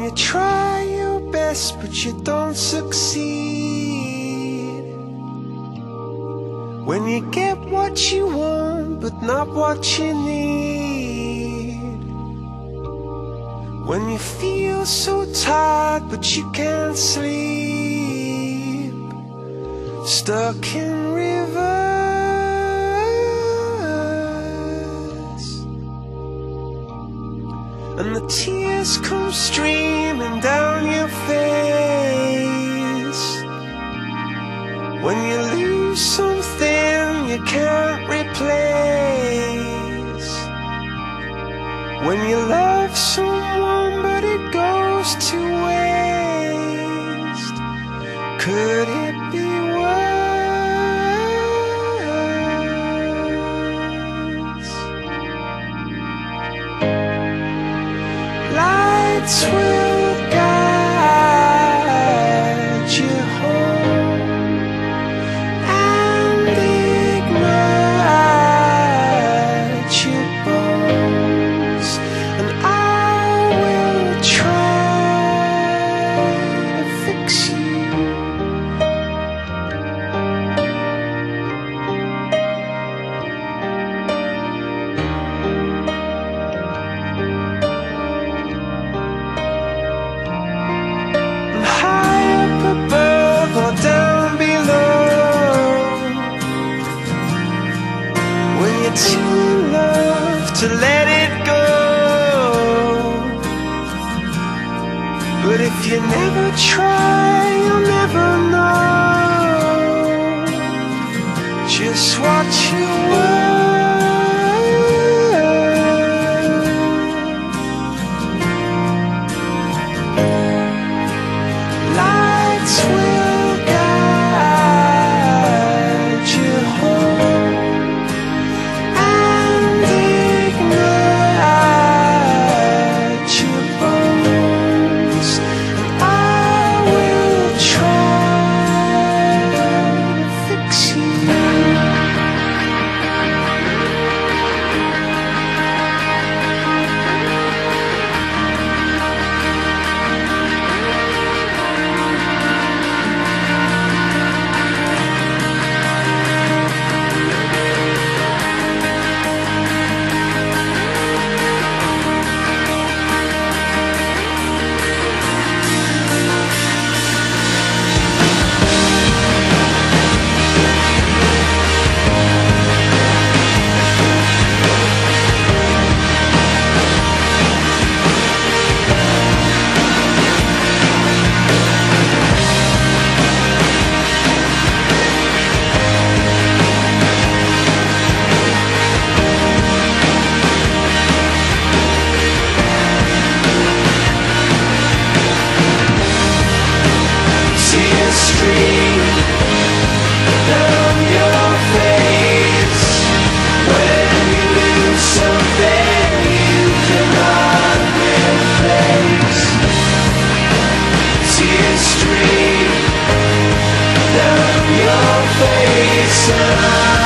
you try your best but you don't succeed, when you get what you want but not what you need, when you feel so tired but you can't sleep, stuck in reverse, and the tears come streaming down your face, when you lose something you can't replace, when you love someone but it goes to waste. Could it be worse? Lights will guide you home and ignite your bones, and I will try to fix you. High up above or down below, when you're too in love to let it go, but if you never try you'll never know just what you were. Lights will guide you home and ignite your bones, and I will try to fix you. Tears stream down your face when you lose something you cannot replace. Tears stream down your face, and